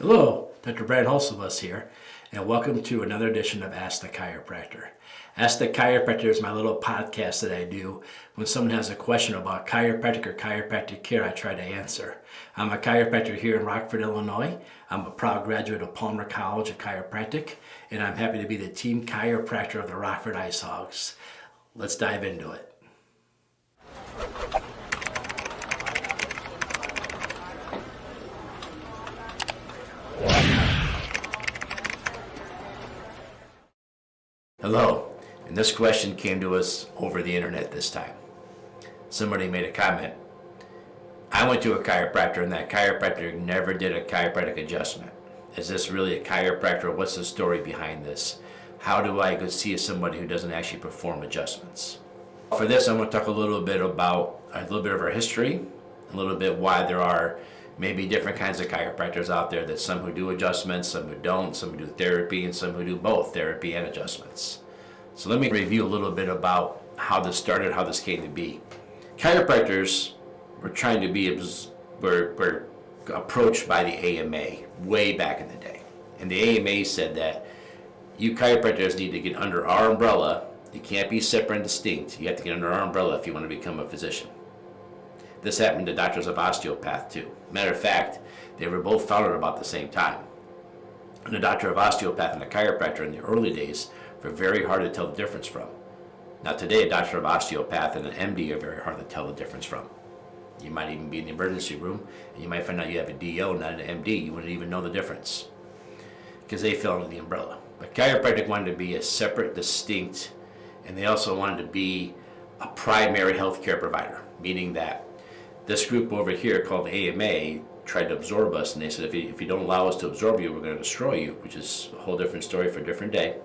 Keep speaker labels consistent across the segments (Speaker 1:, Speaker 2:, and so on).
Speaker 1: Hello, Dr. Brant Hulsebus here, and welcome to another edition of Ask the Chiropractor. Ask the Chiropractor is my little podcast that I do when someone has a question about chiropractic or chiropractic care. I try to answer. I'm a chiropractor here in Rockford, Illinois. I'm a proud graduate of Palmer College of Chiropractic, and I'm happy to be the team chiropractor of the Rockford Ice Hogs. Let's dive into it. Hello, and this question came to us over the internet this time. Somebody made a comment. I went to a chiropractor and that chiropractor never did a chiropractic adjustment. Is this really a chiropractor? What's the story behind this? How do I go see somebody who doesn't actually perform adjustments? For this, I'm going to talk a little bit about a little bit of our history, a little bit why there are maybe different kinds of chiropractors out there, that some who do adjustments, some who don't, some who do therapy, and some who do both therapy and adjustments. So let me review a little bit about how this started, how this came to be. Chiropractors were trying to be, were approached by the AMA way back in the day. And the AMA said that you chiropractors need to get under our umbrella. You can't be separate and distinct. You have to get under our umbrella if you want to become a physician. This happened to doctors of osteopath too. Matter of fact, they were both founded about the same time. And a doctor of osteopath and a chiropractor in the early days were very hard to tell the difference from. Now today, a doctor of osteopath and an MD are very hard to tell the difference from. You might even be in the emergency room and you might find out you have a DO, not an MD. You wouldn't even know the difference because they fell under the umbrella. But chiropractic wanted to be a separate, distinct, and they also wanted to be a primary healthcare provider, meaning that this group over here called the AMA tried to absorb us, and they said, if you don't allow us to absorb you, we're going to destroy you, which is a whole different story for a different day.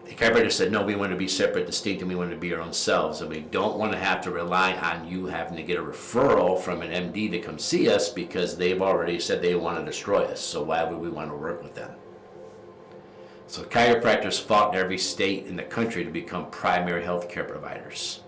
Speaker 1: The chiropractor said, no, we want to be separate, distinct, and we want to be our own selves, and we don't want to have to rely on you having to get a referral from an MD to come see us because they've already said they want to destroy us, so why would we want to work with them? So chiropractors fought in every state in the country to become primary healthcare providers.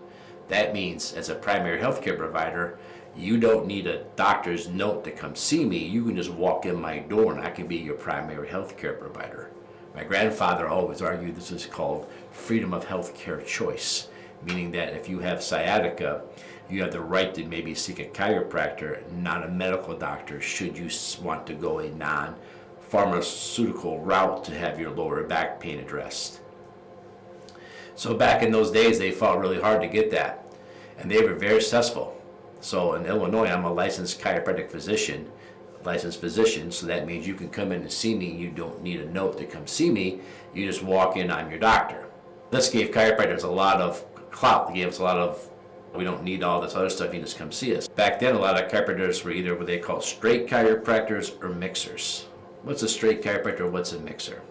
Speaker 1: That means, as a primary healthcare provider, you don't need a doctor's note to come see me. You can just walk in my door and I can be your primary healthcare provider. My grandfather always argued this is called freedom of healthcare choice, meaning that if you have sciatica, you have the right to maybe seek a chiropractor, not a medical doctor, should you want to go a non-pharmaceutical route to have your lower back pain addressed. So back in those days, they fought really hard to get that, and they were very successful. So in Illinois, I'm a licensed chiropractic physician, so that means you can come in and see me. You don't need a note to come see me. You just walk in, I'm your doctor. This gave chiropractors a lot of clout. It gave us a lot of, we don't need all this other stuff, you just come see us. Back then, a lot of chiropractors were either what they call straight chiropractors or mixers. What's a straight chiropractor? What's a mixer?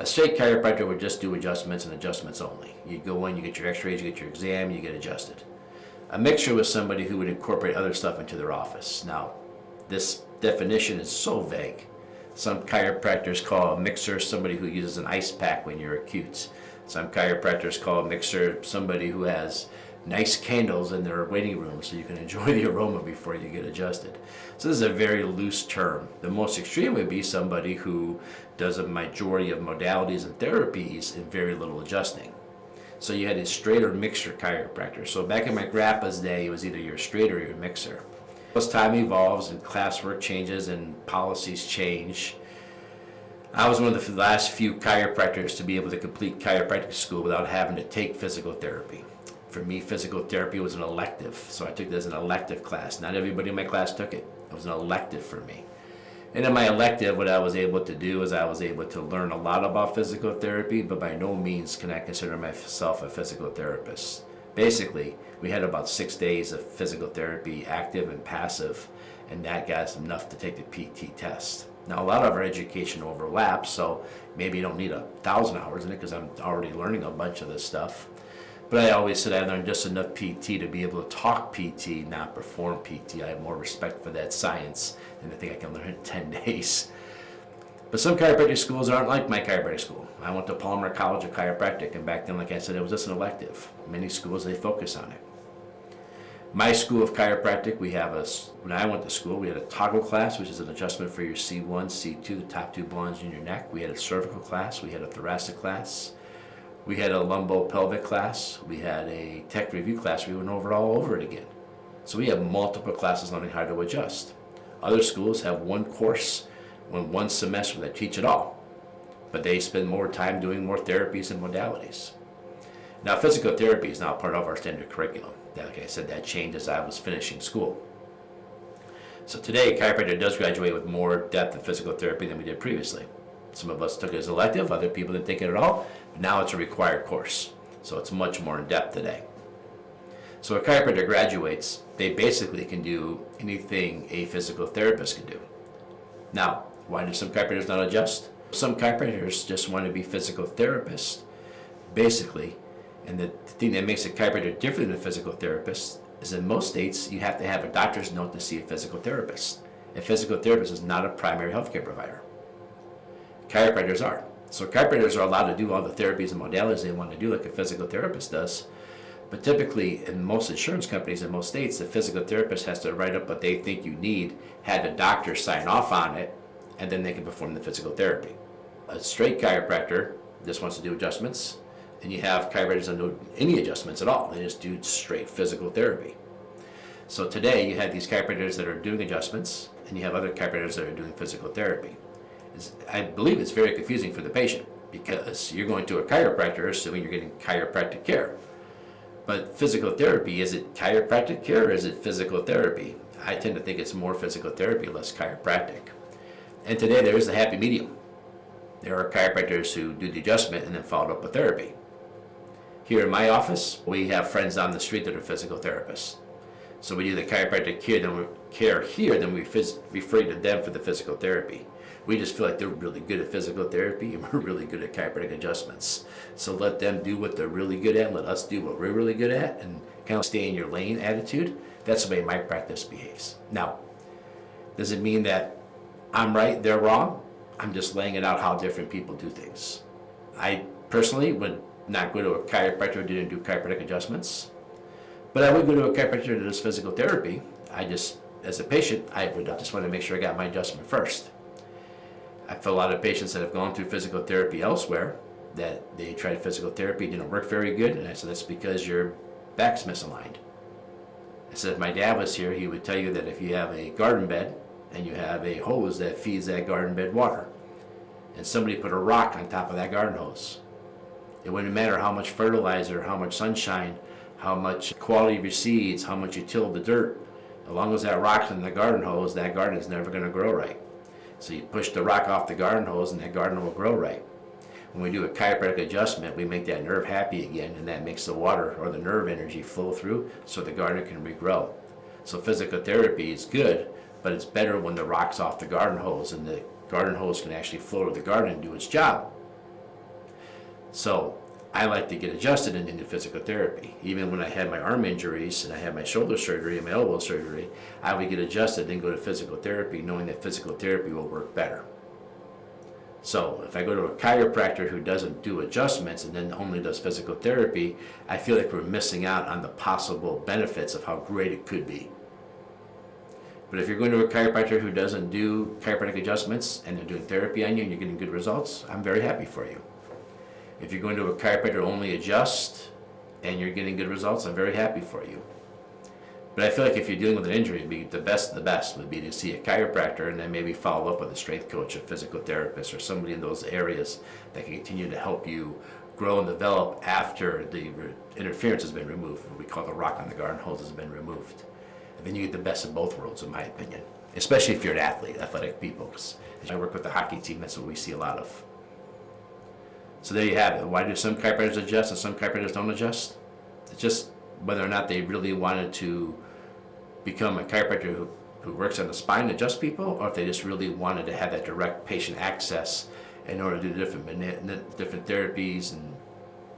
Speaker 1: A straight chiropractor would just do adjustments and adjustments only. You go in, you get your x-rays, you get your exam, you get adjusted. A mixer was somebody who would incorporate other stuff into their office. Now, this definition is so vague. Some chiropractors call a mixer somebody who uses an ice pack when you're acute. Some chiropractors call a mixer somebody who has nice candles in their waiting room so you can enjoy the aroma before you get adjusted. So this is a very loose term. The most extreme would be somebody who does a majority of modalities and therapies and very little adjusting. So you had a straight or mixer chiropractor. So back in my grandpa's day, it was either you're straight or you're a mixer. As time evolves and classwork changes and policies change, I was one of the last few chiropractors to be able to complete chiropractic school without having to take physical therapy. For me, physical therapy was an elective, so I took it as an elective class. Not everybody in my class took it. It was an elective for me. And in my elective, what I was able to do is I was able to learn a lot about physical therapy, but by no means can I consider myself a physical therapist. Basically, we had about 6 days of physical therapy, active and passive, and that got us enough to take the PT test. Now, a lot of our education overlaps, so maybe you don't need 1,000 hours in it because I'm already learning a bunch of this stuff. But I always said I learned just enough PT to be able to talk PT, not perform PT. I have more respect for that science than I think I can learn in 10 days. But some chiropractic schools aren't like my chiropractic school. I went to Palmer College of Chiropractic, and back then, like I said, it was just an elective. Many schools, they focus on it. My school of chiropractic, when I went to school, we had a toggle class, which is an adjustment for your C1, C2, the top two bones in your neck. We had a cervical class, we had a thoracic class, we had a lumbo-pelvic class, we had a tech review class. We went over it all over it again. So we have multiple classes learning how to adjust. Other schools have one course, one semester that teach it all, but they spend more time doing more therapies and modalities. Now, physical therapy is now part of our standard curriculum. Like I said, that changed as I was finishing school. So today, chiropractor does graduate with more depth of physical therapy than we did previously. Some of us took it as elective, other people didn't take it at all, but now it's a required course. So it's much more in depth today. So a chiropractor graduates, they basically can do anything a physical therapist can do. Now, why do some chiropractors not adjust? Some chiropractors just want to be physical therapists, basically. And the thing that makes a chiropractor different than a physical therapist is in most states, you have to have a doctor's note to see a physical therapist. A physical therapist is not a primary healthcare provider. Chiropractors are. So chiropractors are allowed to do all the therapies and modalities they want to do like a physical therapist does. But typically, in most insurance companies in most states, the physical therapist has to write up what they think you need, have the doctor sign off on it, and then they can perform the physical therapy. A straight chiropractor just wants to do adjustments, and you have chiropractors that don't do any adjustments at all. They just do straight physical therapy. So today, you have these chiropractors that are doing adjustments, and you have other chiropractors that are doing physical therapy. I believe it's very confusing for the patient, because you're going to a chiropractor assuming you're getting chiropractic care. But physical therapy, is it chiropractic care or is it physical therapy? I tend to think it's more physical therapy, less chiropractic. And today there is a happy medium. There are chiropractors who do the adjustment and then follow up with therapy. Here in my office, we have friends on the street that are physical therapists. So we do the chiropractic care here, then we refer to them for the physical therapy. We just feel like they're really good at physical therapy and we're really good at chiropractic adjustments. So let them do what they're really good at, and let us do what we're really good at, and kind of stay in your lane attitude. That's the way my practice behaves. Now, does it mean that I'm right, they're wrong? I'm just laying it out how different people do things. I personally would not go to a chiropractor who didn't do chiropractic adjustments, but I would go to a chiropractor that does physical therapy. As a patient, I would just want to make sure I got my adjustment first. I've had a lot of patients that have gone through physical therapy elsewhere, that they tried physical therapy, didn't work very good, and I said, that's because your back's misaligned. I said, if my dad was here, he would tell you that if you have a garden bed and you have a hose that feeds that garden bed water, and somebody put a rock on top of that garden hose, it wouldn't matter how much fertilizer, how much sunshine, how much quality recedes, how much you till the dirt, as long as that rock's in the garden hose, that garden is never going to grow right. So you push the rock off the garden hose and that garden will grow right. When we do a chiropractic adjustment, we make that nerve happy again, and that makes the water or the nerve energy flow through so the garden can regrow. So physical therapy is good, but it's better when the rock's off the garden hose and the garden hose can actually flow to the garden and do its job. So I like to get adjusted and into physical therapy. Even when I had my arm injuries and I had my shoulder surgery and my elbow surgery, I would get adjusted and go to physical therapy knowing that physical therapy will work better. So if I go to a chiropractor who doesn't do adjustments and then only does physical therapy, I feel like we're missing out on the possible benefits of how great it could be. But if you're going to a chiropractor who doesn't do chiropractic adjustments and they're doing therapy on you and you're getting good results, I'm very happy for you. If you're going to a chiropractor who only adjusts and you're getting good results, I'm very happy for you. But I feel like if you're dealing with an injury, it'd be the best of the best would be to see a chiropractor and then maybe follow up with a strength coach, a physical therapist, or somebody in those areas that can continue to help you grow and develop after the interference has been removed. What we call the rock on the garden hose has been removed. And then you get the best of both worlds, in my opinion, especially if you're an athlete, athletic people. 'Cause I work with the hockey team, that's what we see a lot of. So there you have it. Why do some chiropractors adjust and some chiropractors don't adjust? It's just whether or not they really wanted to become a chiropractor who works on the spine to adjust people, or if they just really wanted to have that direct patient access in order to do different therapies and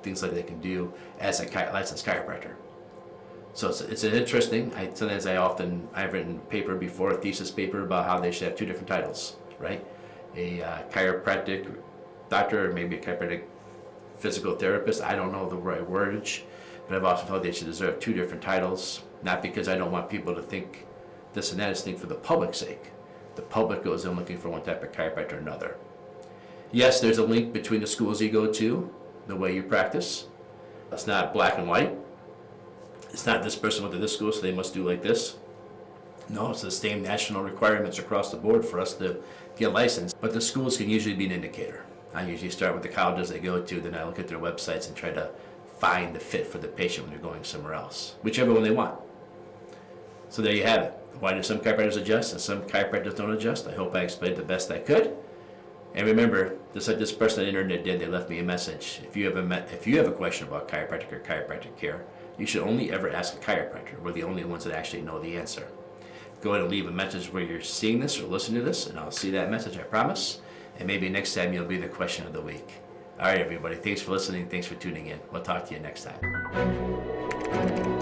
Speaker 1: things like they can do as a licensed chiropractor. So it's an interesting. I've written a paper before, a thesis paper about how they should have two different titles, right? A chiropractic doctor, or maybe a chiropractic physical therapist. I don't know the right wordage, but I've also felt they should deserve two different titles. Not because I don't want people to think this and that, is think for the public's sake. The public goes in looking for one type of chiropractor or another. Yes, there's a link between the schools you go to, the way you practice. It's not black and white. It's not this person went to this school, so they must do like this. No, it's the same national requirements across the board for us to get licensed. But the schools can usually be an indicator. I usually start with the colleges they go to, then I look at their websites and try to find the fit for the patient when they're going somewhere else, whichever one they want. So there you have it. Why do some chiropractors adjust and some chiropractors don't adjust? I hope I explained the best I could. And remember, just like this person on the internet did, they left me a message. If you have a question about chiropractic or chiropractic care, you should only ever ask a chiropractor. We're the only ones that actually know the answer. Go ahead and leave a message where you're seeing this or listening to this, and I'll see that message, I promise. And maybe next time you'll be the question of the week. All right, everybody. Thanks for listening. Thanks for tuning in. We'll talk to you next time.